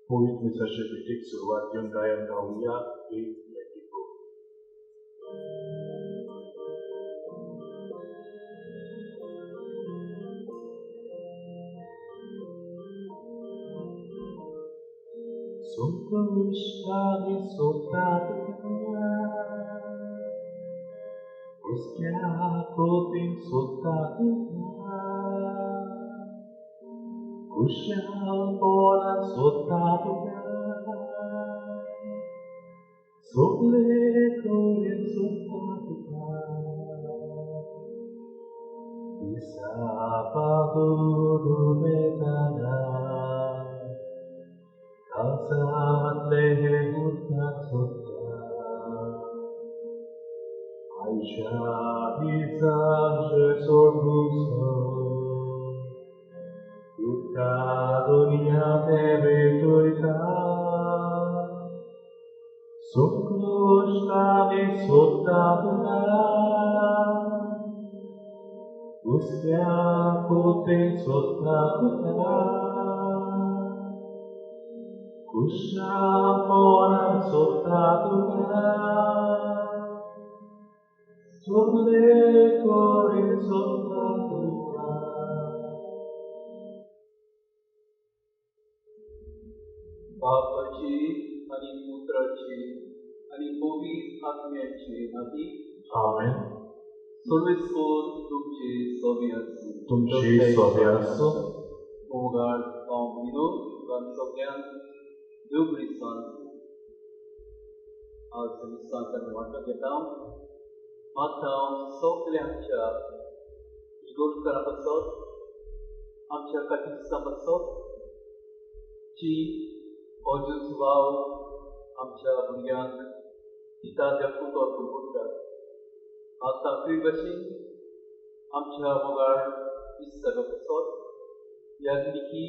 Poet Mr. Critic Survat yung Dayan Kauya, 824. Сумтушками сотатука, Ускякотин сотатука, Kushalpora sotatuka, Soplekorin sotatuka, Isapaguru metana, Kalsat lehe utnak sutta, Aisha bizan je sorbuso, Tutta dunia tebe tuita, Suklushkami sottatuka, Ustya putin sottatuka, Kushapora sottatuka, Sole sottatuka. बापाची आणि पुत्राची आणि पवित्र आत्म्याची नाती Amen. सर्वेस्वर तुमचे स्वामी असो. तुमचे स्वामी असो. ओगाळ पावमिनो सगळ्यांक देव बरी आज विस्तार वाटप घेता. आता सगळ्यांच्या इगोर्करा पासत आमच्या कातिस्ता पासत जी ओजुजवाव आमच्या भुरग्यांक दिता पुतोर करतात. आता खंय भाशेन आमच्या मोगाळ इस्तागा पासत याज्ञिकी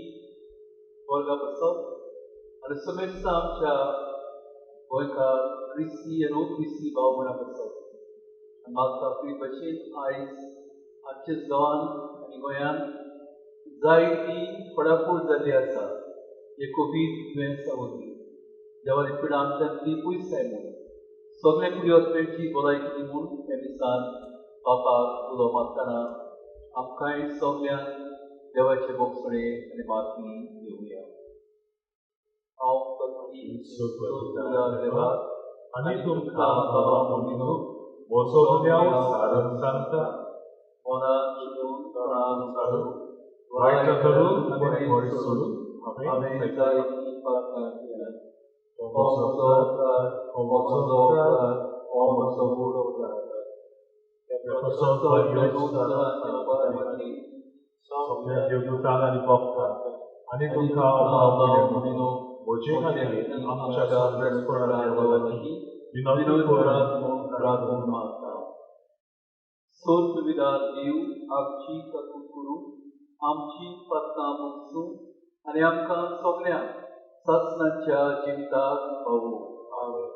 वर्गा पासत आनी समेस्त आमच्या गोंयकार क्रिस्ती आनी क्रिस्ती भाव भयणां पासत. म्हाका खंय भाशेन आयज आमच्या गांवांत आनी गोंयांत जायती फडाफड जाल्ली आसा हे कोवीड दुयेंसा वरवीं. देवाची पिडा आमच्यान ती पयस जायना. सगळे फुडें वचपाची भलायकी दिवून हे दिसान बापाक उलो मारतना आमकांय सगळ्यांक देवाचे बोगसणे आनी माफी दिवया. हांव देवाक आनी तुमकां बाबा म्हणून म्हजो देव सारन सांगता. मनाक शिकून तोंडाक काडून वायट करून आनी बरें सोडून हांवें जायती प्रार्थना केल्या. हो म्हजो अपराध, हो म्हजो अपराध, हो म्हजो व्हड अपराध. सगळ्या देवदूतांक आनी भक्तांक आनी तुमकां हांव म्हजे खातीर आमच्या सर्वेस्परा देवा लागीं विनवणी करून प्रार्थना मागता. सोर्गविदार देव आमची कसून करूं, आमची प्रार्थना मुगसूं आनी आमकां सगळ्यांक सत्सनाच्या जिविताक पावो. आमेन.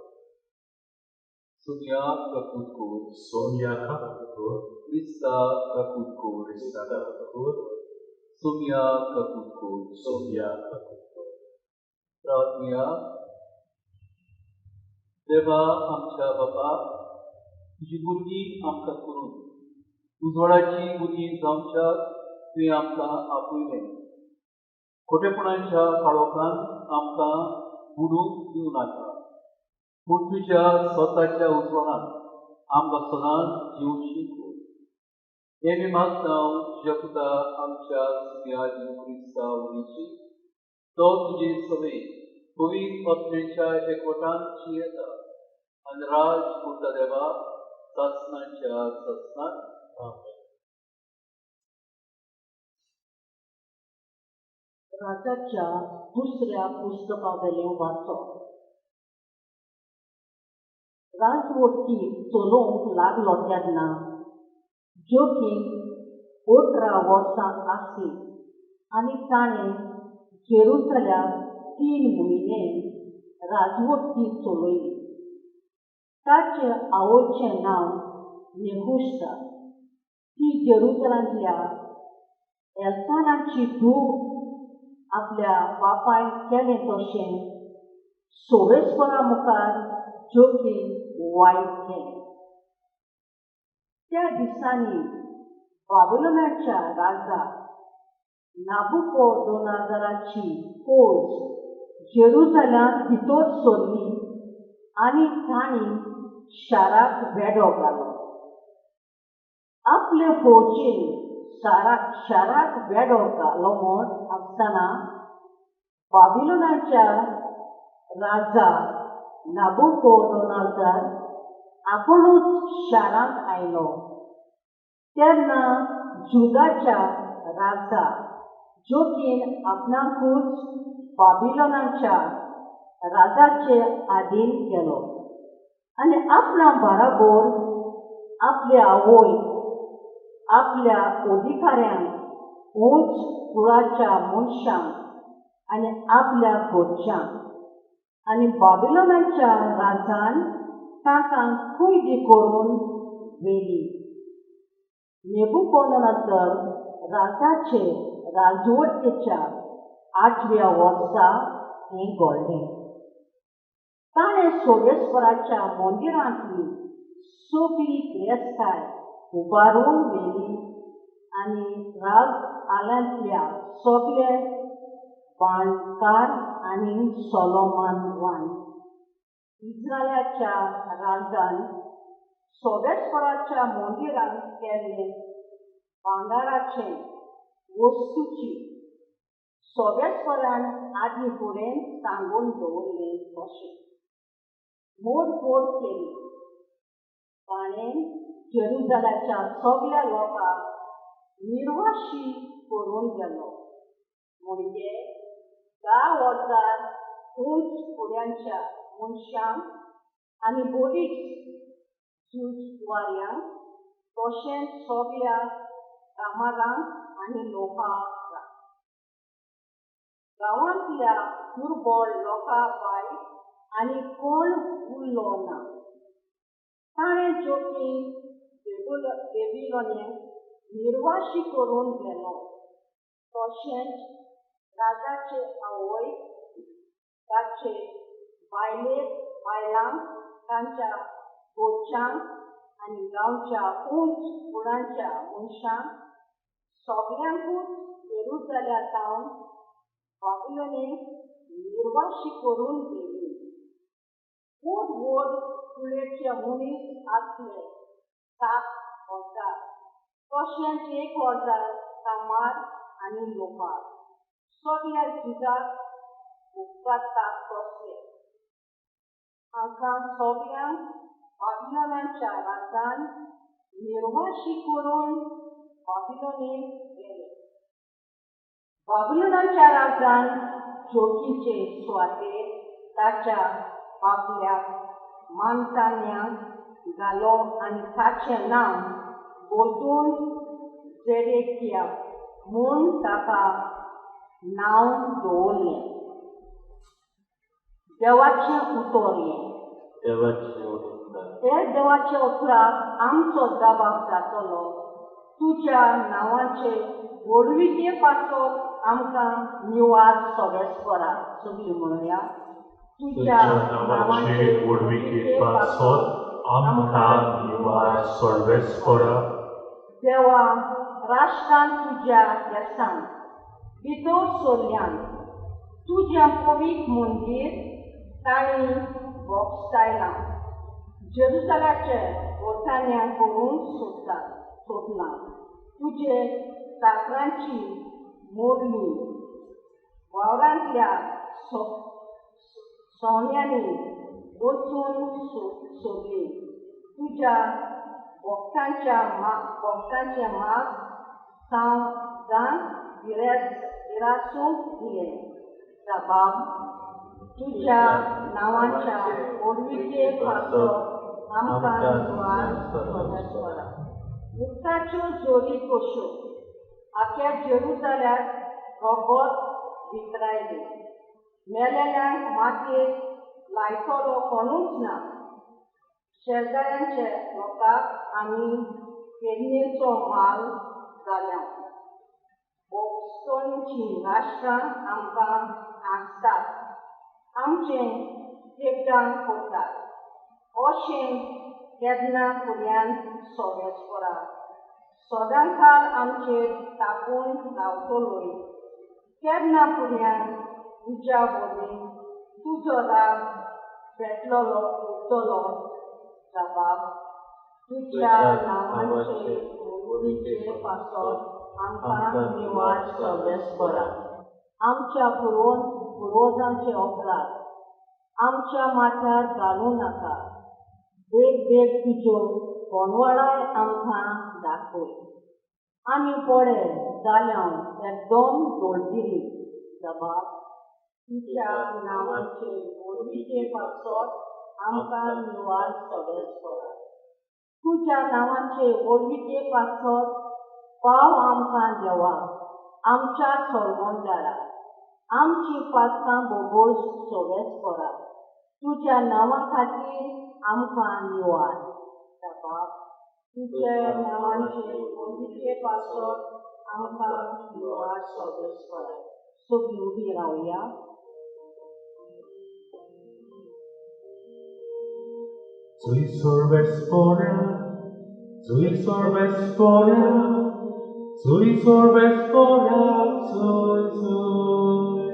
Sonia Kakutkur, Sonia Kakutkur, Krista Kakutkur, Krista Kakutkur, Sonia Kakutkur, Sonia Kakutkur. प्रार्थना. देवा आमच्या बापा, तुजी भुरगीं आमकां करून उजवाडाची भुरगीं जावच्या तुवें आमकां आपयलें. खोटेपणाच्या काळोखान आमकां बुडूंक दिवं नाका, पूण तुज्या स्वताच्या उजवाडान आमकां सदांच जिवची कर. हे मी मागता तुज्या पुता आमच्या सुर्या क्रिस्ता उणीची तो तुजे सवे पवित्र आत्म्याच्या एकवटान येता आनी राज करता देवा सत्सनाच्या सत्सनात. आमेन. राजाच्या दुसऱ्या पुस्तकावेलें वाचप. राजवटी चलोवंक लागलो तेन्ना जोखीम 18 वर्सां आसली आनी ताणें जेरुसल्याक 3 म्हयने राजवटी चलयली. ताचे आवयचें नांव नेहुश्ता. ती जेरुसलांतल्या एल्कानाची धूव आपल्या बापायन केलें तशें सोबेसपणा मुखार जोखीम वायट केलें. त्या दिसांनी बाबिलोनाच्या राजा नाबुकोदोनाजराची फौज जेरुसलेमांत भितर सरली आनी तांणी शाराक वेढो घालो. आपले फौजीन शाराक वेढो घालो म्हूण आसतना बाबिलोनाच्या राजा नाबुकोदोनाजर आपुणूच शारांत आयलो. तेन्ना जुदाच्या राजा जोखीन आपणाकूच बाबिलोनाच्या राजाचे आधीन केलो आनी आपणा बराबर आपल्या आवय, आपल्या अधिकाऱ्यांक, उंच कुळाच्या मनशांक आनी आपल्या घरच्यांक आनी बाबिलोनाच्या राजान तांकां कैदी करून व्हेली. नेबुकोदनेझर राजाचे राजवटीच्या 8व्या वर्सा हें घडलें. ताणें सोबेसपराच्या मंदिरांतली सगळी गिरेस्ताय उबारून व्हेली आनी राजआल्यांतल्या सगळे बांदकार आनी सोलोमोनान इस्रायलाच्या राजान सोबेसपराच्या मंदिरांत केल्ले भांगाराचे वस्तूची सोबेसपरान आदी फुडें सांगून दवरलें तशें मोडफोड केली. ताणें जेरुसलेमाच्या सगळ्या लोकांक निर्वाशी करून गेलो. म्हणजे 10,000 उंच फुड्यांच्या मनशांक आनी बरीच झुजवाऱ्यांक, तशेंच सगळ्या कामारांक आनी लोकांक. गांवांतल्या दुर्बळ लोकां भायर आनी कोण उरलो ना. ताणें जोखीम बेबिलोनाक निर्वाशी करून गेलो. तशेंच राजाचे आवय, ताचे बायलांक, तांच्या घरच्यांक आनी गांवच्या उंच कुळाच्या मनशांक सगळ्यांकूच जेरुसलेमांतावन बाबिलोनाक निर्वाशी करून व्हेली. व्हड व्हड कुळेचे मनीस आसले 7,000, तशेंच 1,000 कामार आनी लोकां, सगळ्या झुजाक उपकारतात तसले. हांकां सगळ्यांक बाबिलोनाच्या राजान निर्वाशी करून बाबिलोनाक व्हेले. बाबिलोनाच्या राजान जोखीचे सुवातेर ताच्या बापल्याक मानतान्यांक घालो आनी ताचें नांव बदलून झेडेकिया म्हूण ताका नांव दवरलें. देवाचें उतर हे देवाचे उतराक आमचो जबाब जातलो. तुज्या नांवाचे व्हडविके पासत आमकां निवास सोबेसपरा. सगळीं म्हणुया. तुज्या नांवाचे व्हडविके पासत आमकां निवास सोबेसपरा. देवा, राष्ट्रांत तुज्या येसान भितर सरल्यान तुजें पवित्र मंदीर तांणी भोगसायलां. जेरुसलेमाचे वोटांनी करून सोदलां. तुजे चाकरांची मोडली वावरांतल्या सोन्यांनी वचून सोदली. तुज्या भोगतांचें माग सावजांक गिरासूंक दिलें. जबाब, तुज्या नांवाच्या व्हडविके पासत आमकां निवास सोबेसपरा. उदकाच्यो जोरी कश्यो आख्या जेरुसलेमांत रगत वितरायली. मेलेल्यांक मातयेक लायतलो कोणूच ना. शेजाऱ्यांचे लोकांक आमी पेडणेचो माल जाल्या. सोयीचीं राष्ट्रां आमकां आसतात. आमचें देवडां कोत्तात. अशें केन्ना फुड्यान सोबेस्परा. सदांकाल आमचेर तापून रावतलोय. केन्ना फुड्यान तुज्या बोलीं तुजो राग पेटलोलो उरतलो. जबाब: तुज्या नांवांचे ओळखीचे पासत आमकां निवाड सोबेस्परा. आमच्या पुर्वजांचे अपराध आमच्या माथ्यार घालूं नाका. बेग तुज्यो कोनवळाय आमकां दाखय. आमी पडे जाल्यार एकदम दोळदिरी. जबाब: तुज्या नांवांचे ओळखीचे पासत आमकां निवाड सोबेस्परा. तुज्या नांवांचे ओळखीचे पासत पाव आमकां देवा. आमच्या सोलमंदारा आमची पातकां बोबोळ सोबेस्परा. तुज्या नांवा खातीर आमकां निवाड. जबाब: तुज्या नांवांचे ओळखीचे पासत आमकां निवाड सोबेस्परा. सगळीं उबीं रावया. Sui sorbespora, sui sorbespora, sui sorbespora, sui sui.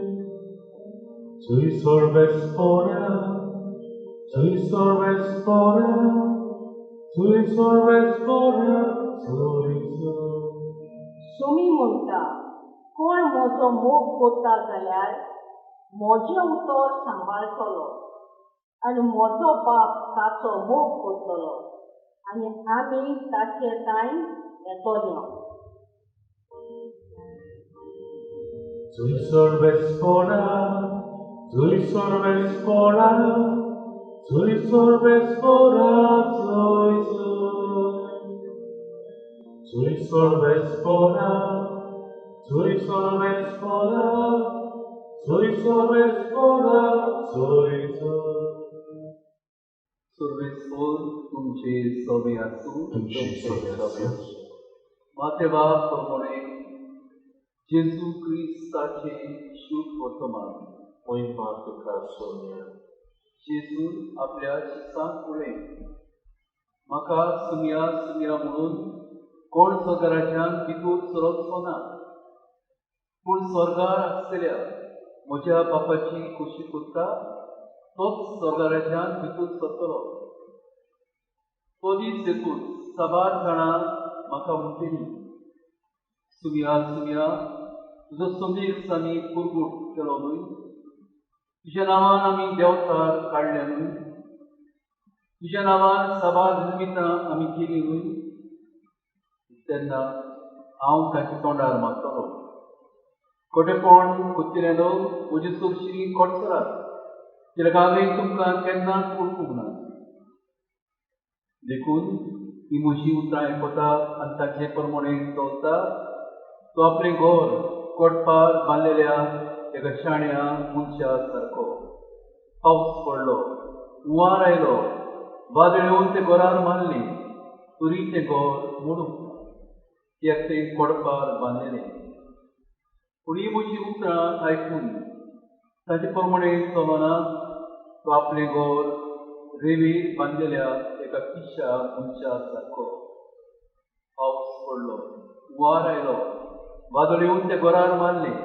Sui sorbespora, sui sorbespora, sui sorbespora, sui sui. Sumi म्हणटा, कोण म्हजो मोग कोत्ता जाल्यार म्हजें उतर सांबाळटलो आनी म्हजो बाप ताचो मोग कोत्तलो आनी आमी ताचे ताईं येतोल्यो. Sui sorbespora, sui sorbespora, sui sorbespora, sui sui. Sui sorbespora, sui sorbespora, sui sorbespora, sui sui. सर्वेस्वर तुमचे सोबे आसूं. तुमचे सोबे आसूं. मातेवा प्रमाणे जेजू क्रिस्ताचे शुभ वर्तमान. महिमा तुका सोन्या. जेजून आपल्या शिसांक उलयन, म्हाका सुमया म्हणून कोण स्वर्गाराज्यांत भितर सरचो ना, पूण स्वर्गार आसतल्या म्हज्या बापाची खोशी करता तोच स्वर्गाराज्यांत भितर सरतलो. तो दीस येतून 7 जाणां म्हाका म्हणटलीं, सुमया तुजो समीर सामी कुरगूट केलो न्हय. तुज्या नांवान आमी देंवचार काडले न्हय. तुज्या नांवान 7 निमितां आमी केलीं न्हय. तेन्ना हांव ताच्या तोंडार मागतलों, खोटेपण कोत्तिलेलो म्हजे सुरशी कोडसरात, कित्याक हांवें तुमकां केन्नाच वळखूंक ना. देखून ही म्हजी उतरां आयकता आनी ताचे प्रमाणे चलता. तो आपलें घर कोडपार बांदलेल्या एका शाण्या मनशा सारको. पावस पडलो, हुंवार आयलो, वादळ येवन ते घरार मारली, तरी तें घर मोडूंक ना, कित्याक तें कोडपार बांदलेलें. पूण ही म्हजी उतरां आयकून ताचे प्रमाणे चलना. तो आपलें घर रेंवेर बांदलेल्या एका पिश्या मनशा सारको. पावस पडलो, हुंवार आयलो, वादळ येवन ते घरार मारलें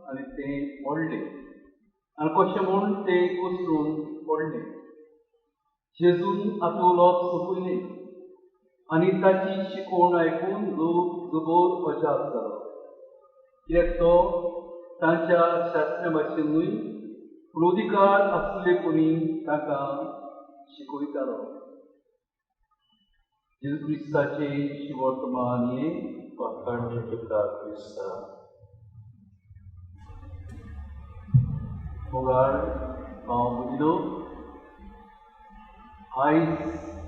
आनी तें मोडलें, आनी कशें म्हूण तें कोसळून पडलें. जेजून आपलें उलोवप सोंपयलें आनी ताची शिकवण आयकून लोक जबर अजाप जालो, कित्याक तो तांच्या शास्त्रा भाशेन न्हय पूण अधिकार आसले कोणी ताका शिकयतालो. जेजू क्रिस्ताचे शुभ वर्तमान हे वाखाणणी तुका क्रिस्ता. मोगाळ भाव भगिनो, आयज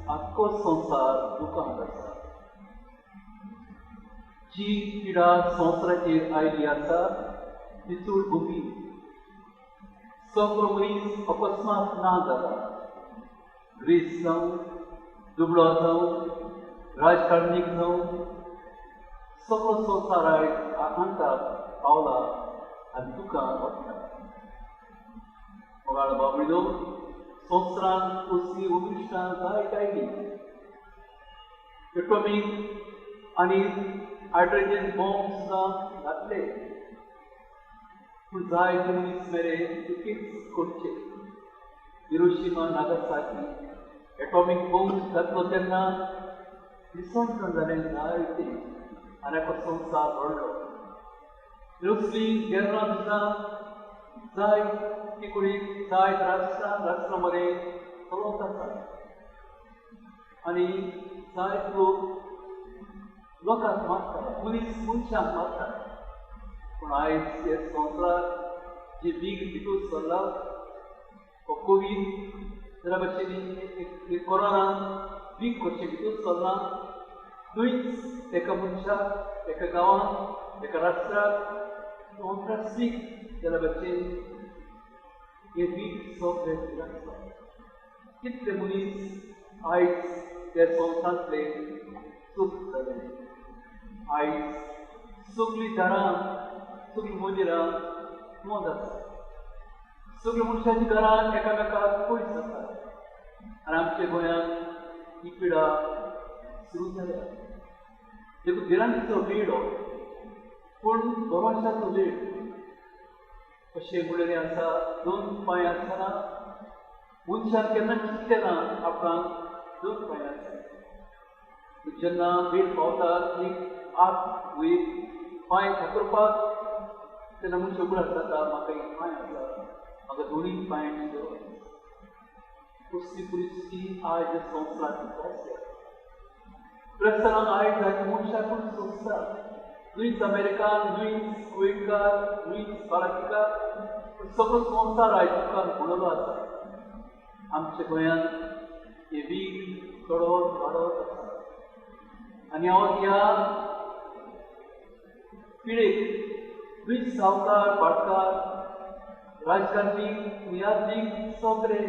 आख्खो संवसार दुखांत आसा. जी पिडा संवसाराचेर आयली आसा ती चड गंभीर. सगळो मनीस अकस्मात ना जाला. ग्रेस जावं, दुबळो जावं, राजकारणीक जावं, सगळो संवसार आयज आकांताक पावला आनी तुका वता. मोगाळ बाबडो संवसारांत कसली उदिश्टां जायत आयली. एटॉमीक आनी हायड्रोजन बॉम्ब सुद्दां घातले. पूण जायते मनीस मेरेन एकेच करचे. हिरोशिमा नागासाकी एटॉमीक बॉम्ब घातलो तेन्ना विसर्जन जालें जायते आनी आख्खो संवसार रडलो. असली गेल्लां सुद्दां जायते कडेन जायत राष्ट्रां मरेन चलत आसा आनी जायत लोकांक मारता, मनशांक मारता. पूण आयज हे संवसाराक जे बीग भितूर सरला हो कोवीड जरा भाशेन कोरोना बीग कशें भितूर सरला. थंयच एका मनशाक एका गांवांत एका राष्ट्राक अंतरराष्ट्रीय जाल्या भाशेन हे बीग सगळें भिरांता. कितले मनीस आयज त्या संवसारांतले सूख जाले. आयज सगळीं दारां सगळीं मंदिरां बंद आसा. सगळ्या मनशांची घरां एकामेकाक पयस आसा आनी आमच्या गोंयांत ही पिडा सुरू जाल्या. देखून भिरांतीचो वेळ हो, पूण भरवशाचो वेळ. अशें म्हणलेलें आसा, दोन पांय आसतना मनशान केन्ना चिंतलें ना आपणाक दोन पांय आसा. जेन्ना वेळ पावता एक हात वा एक पांय खातरपाक तेन्ना मनशां उगडास जाता, म्हाका एक पांय आसा, म्हाका दोनूय पांयांची गरज. कसली परिस्थिती आयज संवसारांत आसा. क्रिस्तांवांक आयज जायते मनशांकूच सोंसता. न्हूच अमेरिकान, न्हूच गोंयकार, न्हूच बालाकिकार, सगळो संवसार आयज तुका म्हणलो आसा. आमच्या गोंयांत हे वीग चडत वाडत आसा आनी हांव ह्या पिडेक न्हूच सावकार, भाटकार, राजकारणी, दुयेंतीक सगळे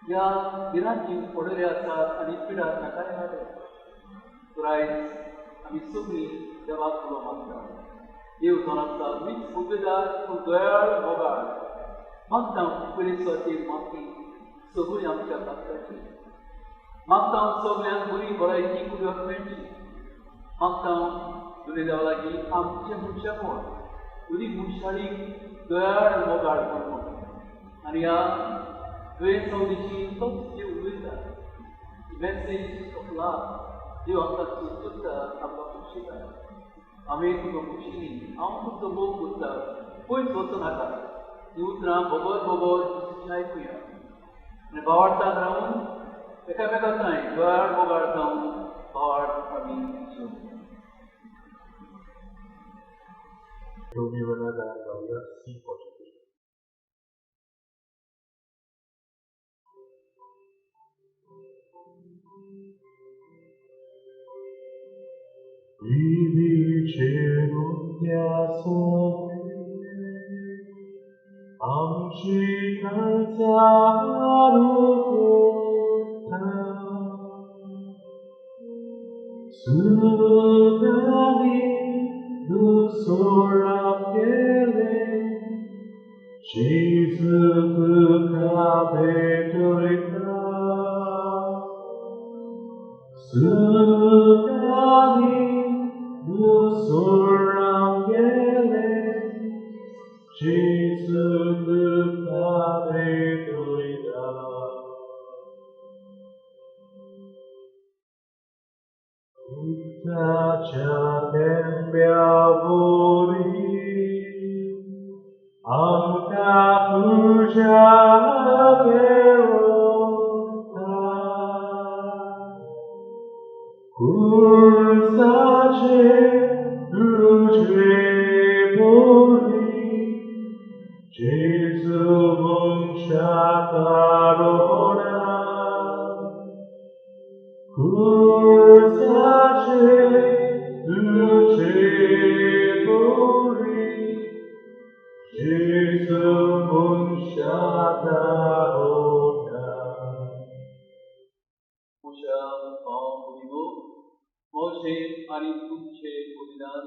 ह्या भिरांतीन पडलेले आसात आनी पिडा नाकाय नाडले. तर आयज आमी सगळीं देवाक उलो मागता. देव जावन आसा न्हूच उबेदार पूण दयाळ मोगाळ. मागता पयलेचो माती सगळीं आमच्या भक्ताची. मागता सगळ्यांक बरी भलायकी कुडक मेळची. मागता तुवें देवा लागीं आमचे मनशापण बरी मनशाळीक दयाळ मोगाळ म्हणून आनी ह्या दुयेंसा दिशी तोच देव उलयता. मॅसेज ऑफ लव देव आमकां सुचयता, आमकां खुशीता. हांवें तुका खुशी, हांव तुजो मोग करता, पयस वचूं नाका. हीं उतरां बोगोत बोगोत आयकुया आनी भावार्थांत रावून एकामेकांकाय दयाळ मोगाळ जावन भावार्थ आमी जिवूं. दोन्ही वेळा गायन गाऊया सी पॉझिटिव्ह. आमची सुखाने दुख सोडून गेले. जेजू तुका भेटोयता. सुखाने दुख सोडून गेले. जेजू तुका भेटोयता. Utacia tembia bori, amka puja gerota. Kursace duce bori, Jesu muncia carona. Kursace duce bori, Jesu muncia carona. Musha Pamudigo, Moshe आणि तुमचे कुविदान,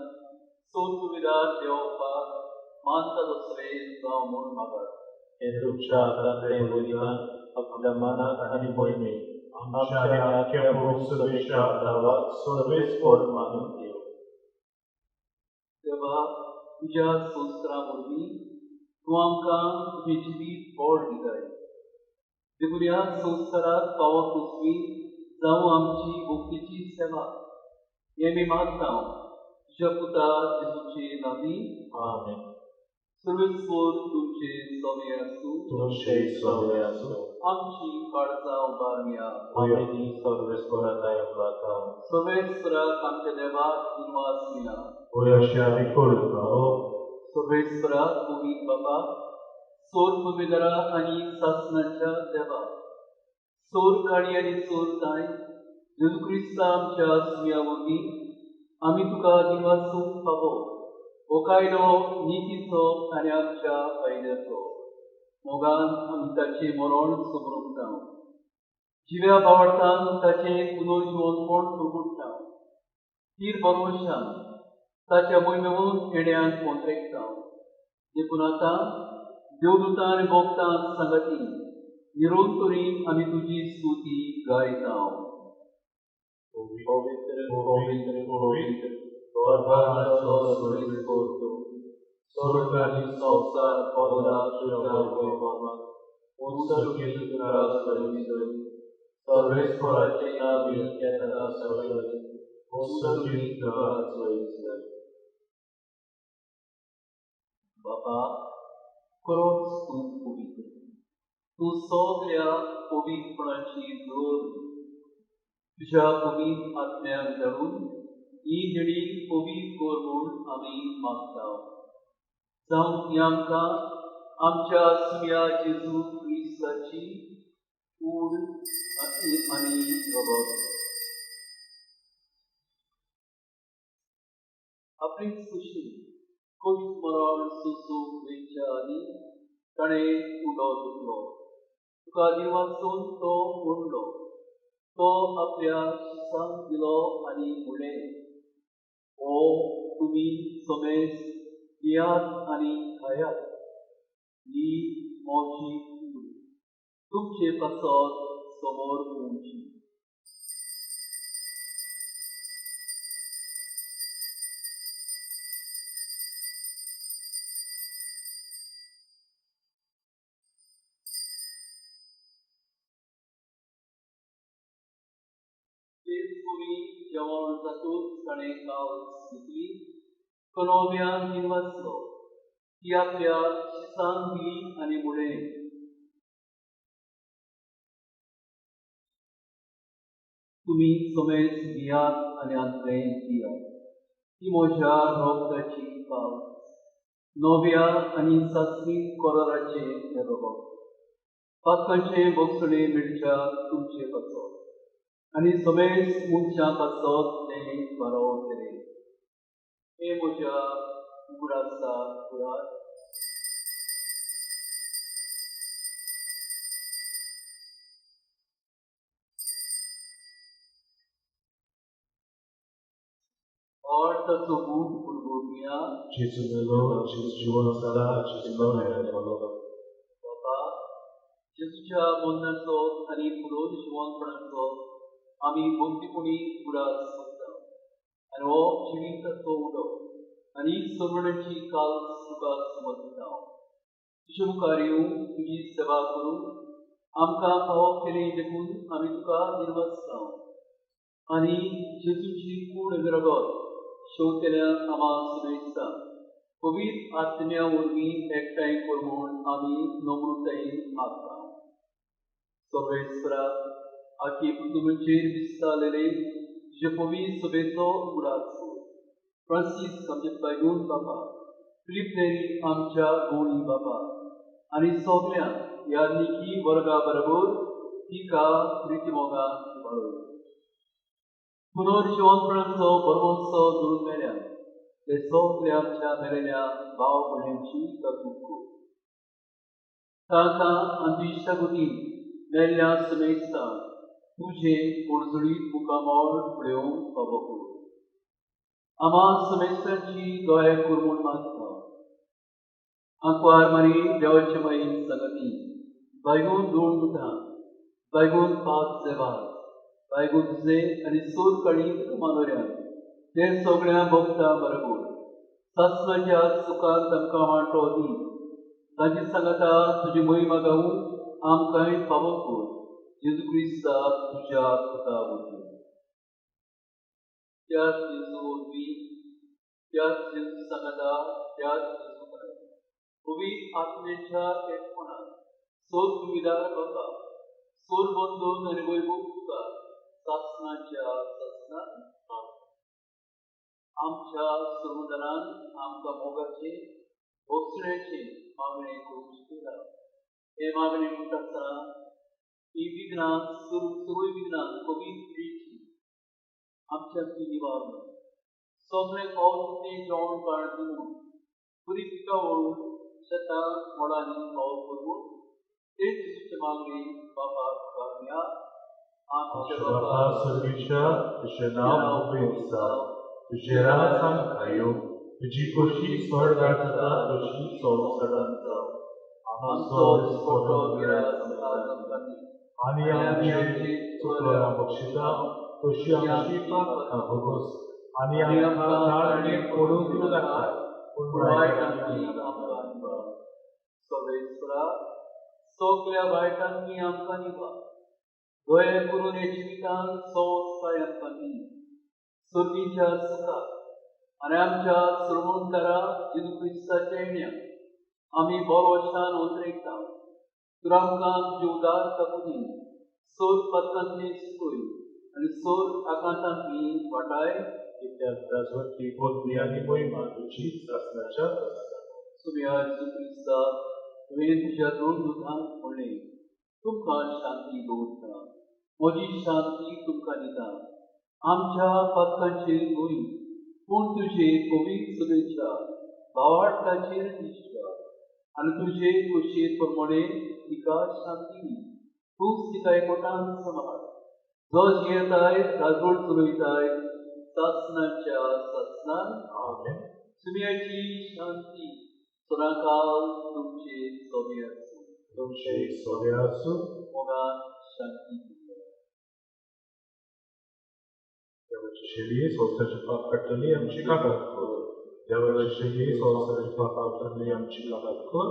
सोन कुविदान मानता सवेर जावं म्हूण मागात. हे तुमच्या हातांतले बलिदान आपल्या मनात आणि मोहिमेत आमच्या आणि आख्या पवित्र सभेच्या नावात सर्वेस्पर मानून घेऊ. देवा, तुझ्या संस्कारा वरवीं तूं आमकां तुजें जिवीत व्हड दिताय. देखून ह्या संस्काराक फावो कसली जावं आमची भक्तीची सेवा हें मी मागतां तुज्या पुता जेजूचे नांवी. आमेन. सर्वेस्पर तुमचे सवे आसूं. तुमचे सवे आसूं. आमची काळजां उबारया. आमी सर्वेस्पराताय उबारता. सर्वेस्पराक आमच्या देवाक दिनवास मिळा. अशें आमी करता. सर्वेस्पराक पवित्र बाबा, सोर पवित्रा आनी सासणाच्या देवा, सोर काळी आनी सोर ताय, जेजू क्रिस्ता आमच्या सुया वरवीं आमी तुका दिनवासूंक फावो हो कायदो नितीचो आनी आमच्या फायद्याचो. मोगान आमी ताचें मरण समरुंकता. जिव्या बावडटान ताचें पुनर्जीवनपण प्रगुटता. तीर भरवशान ताच्या मोहिमेवंत येड्यांक कोंत्रेकता. देखून आतां देवदूतां आनी भोगतां सांगाती निरंतरी आमी तुजी स्तुती गायता. पवित्र पवित्र पवित्र परमात्माचो सर्वेस्पर तूं, स्वर्ग आनी संवसार पदरा तुज्या वैभवान उत्सर्गीत करा सरीसरी. सर्वेस्पराचें नांव येता सरीसरी. उत्सर्गीत करा सरीसरी. बाबा, खरोच तूं पवित्र. तूं सगळ्या पवित्रपणाची जोर तुज्या पवित्र आत्म्याक धाडून ही देणी पवित्र कर म्हूण आमी मागता. जावं ती आमकां आमच्या सुया जेजू क्रिस्ताची कूड आनी रगत. आपलीच खुशी कवीत मरण सोसूंक वेच्या आनी ताणें उडो दिलो. तुका दिनवासून तो म्हणलो. तो आपल्या शिसांक दिलो आनी म्हणलें, ओ तुमी समेज येयात आनी खायात. ही म्हजी कूड तुमचे पासत समोर उंची. जेवण जातूच ताणें कावस घेतली. कनोव्यान दिनवासलो. ती आपल्या शिसांक दिली आनी म्हणलें, तुमी समेज घेयात आनी आंतरें पियात. ती म्हज्या रोगताची कावस. नव्या आनी सासवीक कोराराचें हें रगत. पातकांचें भोगसणें मेळच्याक तुमचे पासत आनी समेज मनशां पासत तें बारो केलें. हे म्हज्या उगडासा कुरार. और ताचो बूट पुरगोवया. जेजू मेलो, जेजू जिवंत जाला, जेजू नव्यान बाबा, जेजूच्या मरणाचो आनी पुनर्जीवनपणाचो आमी भक्तीपणी उडास करता. आनी हो जिविताचो उडो आनी सर्वणांची काल्स तुका समर्पिता. तुजे मुखार येवं तुजी सेवा करूंक आमकां फावो केलें देखून आमी तुका निर्वस्ता. आनी जेजूची कूड आनी रगत शेवतेल्या आम्हा समेजता पवित्र आत्म्या वरवीं एकठांय कर म्हूण आमी नम्रतायेन मागता. सर्वेस्परा, आखी पृथ्वीचेर दिसतालेले तुजे पवित्र सभेचो उगडास कर. फ्रांसीस आमचे पैगूण बाबा, फिलीप नेरी आमच्या गोणी बाबा आनी सगळ्या यादनिकी वर्गा बरोबर तिका प्रिती मोगान वाडय. पुनर्जीवनपणाचो बरोवचो धरून मेल्यान ते सगळे आमच्या मेलेल्या भाव भयणांची कर्तूक कर. ताका आनी तुज्या कुडीन मेल्ल्या समेजता तुजे पडझडीत मुखामोळ पळोवंक फावो कर. आम्हा समेजतांची दया कर म्हूण मागता. Angkwar mari jawachmai sagati. Baigun dun buta. Baigun paat zevat. Baigun ze आणि सोद काढी कमानोऱ्या. ते सगळ्या भोगता बरोबर. सासणाच्या सुखान तांकां वांटो दी. ताची सांगता तुजी महिमा गावून आमकांय फावो कर. जेजू क्रिस्ता तुज्या पुता वरवीं. त्याच जेजू वरवीं, त्याच जेजू सांगता, त्याच जेजू कराय. पवित्र आत्म्याच्या एकपणान सोद सुविधार बाबा, सोर बंधून आनी वैभव तुका सासणाच्या सासणान आमच्या सर्वदारान आमकां मोगाचे भोगसण्याचे मागणे करूंक शिकयला. हे मागणे म्हणटा आसतना ही विघ्नां सगळीं विघ्नां पवित्रीची आमच्या निवारण सगळे पावस ते जेवण काळ दिवन बरी पिका वळून शेतां मोडांनी पाव करून ते जेजूचे मागणे बापाक काडया. आमच्या बापा स्वर्गीच्या तुझें नांव पवित्र जावं, तुजें राज हांव, तुजी खोशी स्वर्गांत जाता तशी संवसारांत जावं. आमचो दिसपटो गिराय आमकां दी, आनी आमची चुकल्यां बक्षिता तशी आमची पापां भोगोस, आनी आमकां नाडणेक पडूंक नाका, पूण वायटांतली आमकां निवार. सर्वेश्वरा, सगल्या वायटांतली आमकां निवार. दया करून हे जिवितांत संवसाय आमकां दी. सर्गीच्या सुखाक आनी आमच्या सर्वोद्दारा जेजू क्रिस्ताच्या येण्याक आमी बोरवशान उतरयता. तर आमकां तुजे उदार ताकून सोर पथकांतली सुखय आनी सोर आकांतांतली वाटाय कित्याक राजवटी बोलली आनी महिमा तुजी सासणाच्या सुम्या जेजू क्रिस्ता तुवें तुज्या दोन दुतांक म्हणलें, तुमकां शांती दवरता, म्हजी शांती तुमकां दिता. आमच्या पथकांचेर न्हय, पूण तुजे पवित्र सभेच्या भावार्थाचेर विश्वास आनी तुजे खोशये प्रमाणे तिका शांती दी. तूंच तिका एकवटान सांबाळ. जो जियेताय, राजवट चलयताय, सासणाच्या सासणान. आमेन. सुम्याची शांती सदांकाळ तुमचे सोबे आसूं. तुमचे सोबे आसूं. मोगान शांती दिता. देवाची शेळी संवसाराची पाप काडटली आमची कागाळ कर. देवाची शेळी संवसाराची पाप काडटली आमची कागाळ कर.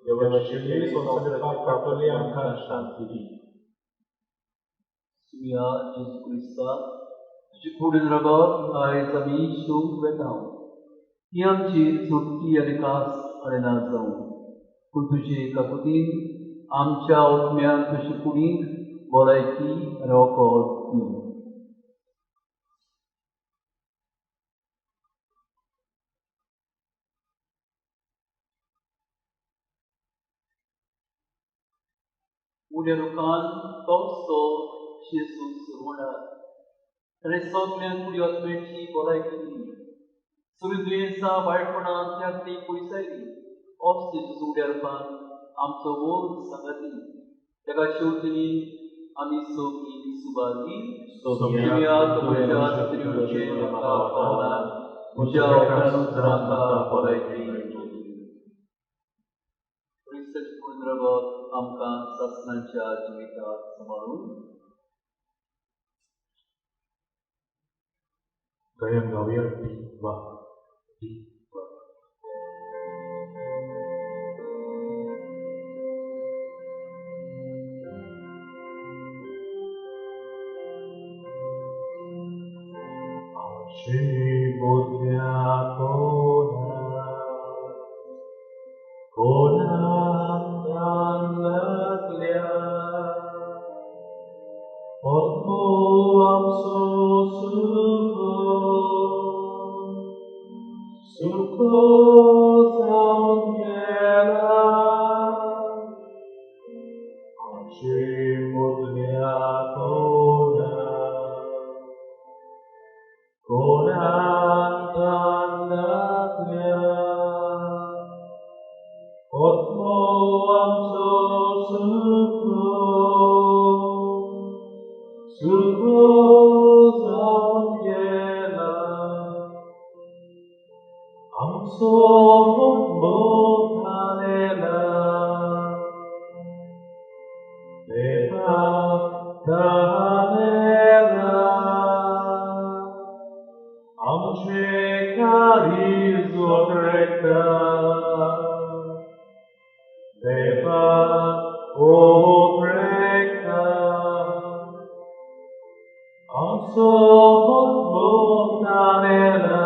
देवाची शेळी संवसाराची पाप काडटली आमकां शांती दी. सुम्या जेजू क्रिस्ता, तुजे कुडीन रावप आयज आमी शोक वेताव. ही आमची सुट्टी आनी कास अडेना जावं, पूण तुजे काकुतीन आमच्या आत्म्यान तुजे कुडीन भलायकी आनी वखद दी. उद्या लोकांन तोच तो जेजू सुरवणार आनी सगळ्यांक कुडी आत्म्याची भलायकी दी. सगळीं दुयेंसां वायटपणां त्याग ती पयसाय दी. होच जेजू उड्या रुपान आमचो वोर सांगाती. तेका शेवटणी आमी सगळीं सुबागी सुम्या तुमच्या तिरुचे म्हाका पावला, म्हज्या उतरांत भलायकी क्रिस्ताचे कुडीन रावप आमकां सासणाच्या जिवितांत सांबाळून गयान गावया दिवा दिवा. बोधल्या कोणाक लागल्या ओत्मो आमचो सुखो जावन गेला. आमचे बोधल्या कोणाक लागल्या ओत्मो आमचो सुखो जावन गेला. आमचो मोठा Lepa o prekta, also Bogdanela,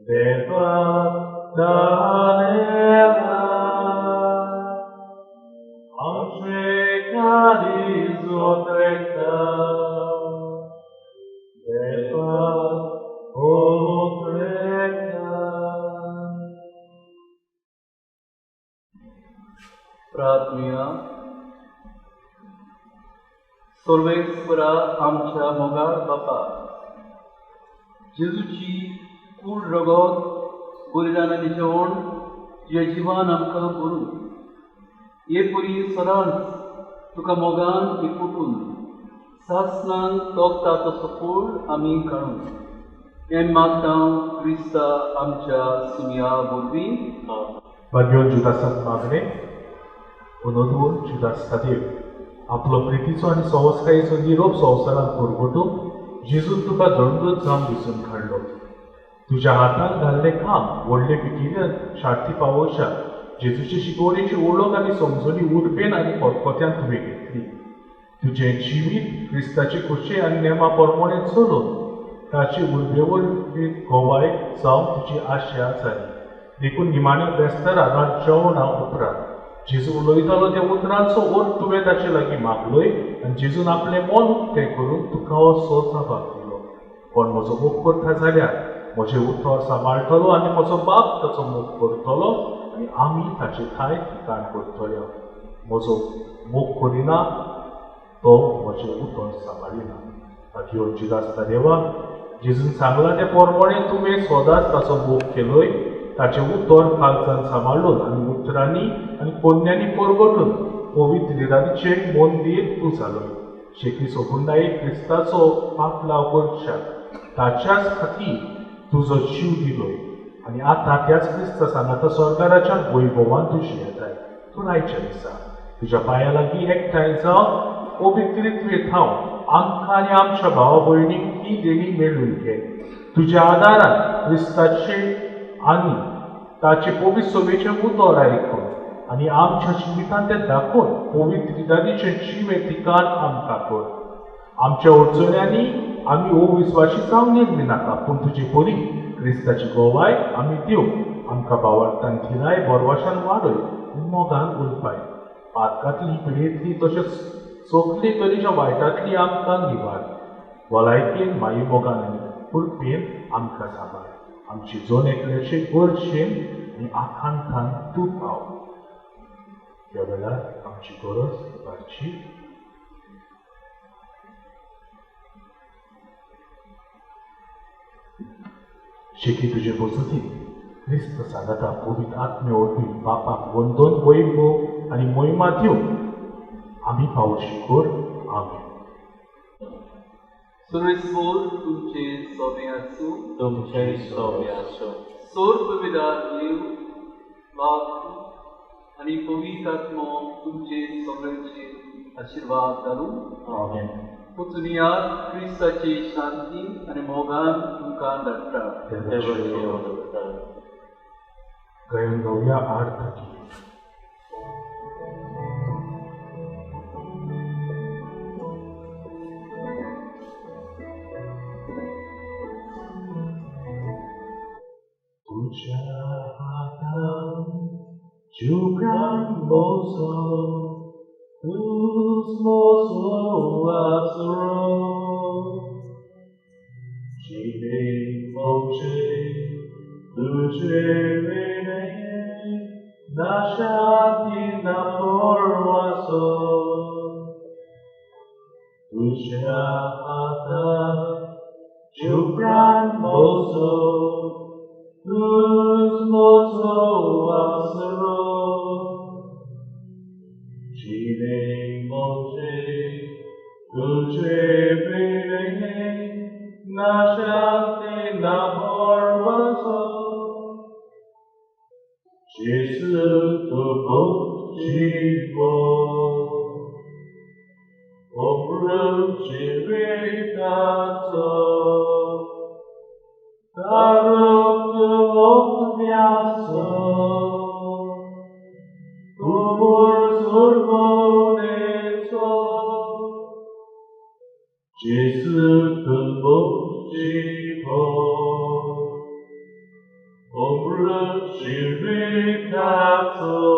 Lepa Danela, Anshekadizo prekta, Lepa o prekta. प्रार्थना सर्वेश्वरा आमच्या मोगाळ बापा जेजूची कूड रगत बलिदानाची जेवण तुझ्या जिवान आमकां भरून हे परी सदांच तुका मोगान एकवटून सासणान तोखता तसो फूल आमी काडूं हें मागता क्रिस्ता आमच्या सुमया वरवीं Bagian Judasan मागणे उनोदून जुदास खातीर आपलो प्रितीचो आनी संवस्कायेचो निरोप संवसारांत परगटूंक जेजून तुका दंडोत जावन दिसून काडलो. तुज्या हातांत घाल्लें काम व्हडले पिकिल्यांत शार्ती पावोवच्या जेजूचे शिकवणेची ओळख आनी समजणी उर्बेन आनी खतखत्यान तुवें घेतली. तुजें जिवीत क्रिस्ताचे खुशे आनी नेमा प्रमाणें चलोवन ताचे उर्बेवरवीं गोवाय जावन तुजी आशा जाली. देखून निमाण्या बेस्तारा रात जेवणा उपरांत जेजू उलयतालो त्या उतरांचो अर्थ तुवें ताचे लागीं मागलोय आनी जेजून आपलें मन उक्तें करून तुका हो जापाक दिलो. कोण म्हजो मोग करता जाल्यार म्हजें उतर सांबाळटलो आनी म्हजो बाप ताचो मोग करतलो आनी आमी ताचे थाय ठिकाण करतले. म्हजो मोग करिना तो म्हजें उतर सांबाळिना. ताची अर्जी आसता देवा जेजून सांगला त्या प्रमाणें तुवें सदांच ताचो मोग केलोय. ताचे उतर काळजान सांबाळून आनी उतरांनी आनी पोरण्यांनी परगटून पवित्र निरालीचें मंदीर तूं जालोय. शेकी सोपुंडायेक क्रिस्ताचो पाप लाव करच्या ताच्याच खातीर तुजो जीव दिलोय आनी आतां त्याच क्रिस्तासान आतां स्वर्गाच्या वैभवान तुजी येताय. तूं रायच्या दिसा तुज्या पांया लागीं एकठांय जावन पवित्रित्वेंत हांव आमकां आनी आमच्या भावा भयणीक ही देणी मेळून घे. तुज्या आदारान क्रिस्ताचे आनी ताचे पवित्र सभेचें उतर आयकून आनी आमच्या जिवितांत तें दाखोवन पवित्र निदानीचें जिवें ठिकाण आमकां कर. आमच्या अडचण्यांनी आमी अविस्वासी जावंक नाका पूण तुजे परी क्रिस्ताची गोवाय आमी दिवं. आमकां भावार्थान थिराय बरवाशान वाडय मोगान उरपाय. पातकांतली पिडेंतली तशेंच सगळे तरेच्या वायटांतली आमकां निवार. भलायकेन माई मोगान आनी कुळपेन आमकां सांबाळ. आमची जोन एकल्याचे गरजेन आनी आखांतान तूं पाव. ह्या वेळार आमची गरज वाडची. शेकी तुजे वसतीन क्रिस्त सांगता पवित्र आत्मे वरवीं बापाक वंदन वैभव आनी महिमा दिवं आमी पावोशी कर. आमेन. सर्वेस्वर तुमचे सोबे आसूं. तुमचे सोबे आसूं. सोर्ग विदार देव वाक आनी पवित्र आत्मो तुमचे सगळ्यांचे आशिर्वाद घालूं. आमेन. पुतुनियात क्रिस्ताची शांती आनी मोगान तुमकां धाडटा. गायन गावया आरती. तुझ्या हातान जुगान मोजो तूच मोजो आसरो. जिवें मोचे तुझे वेणे ना शांती ना परवासो. तुझ्या हातान जुगान mojo tuz mozo asro. Cine moce tuce bene nasciate na porvaso. Gesù tu cibo obruci vitato. Daruk tu miasto 슬픈 모시고 오물은 실비 가서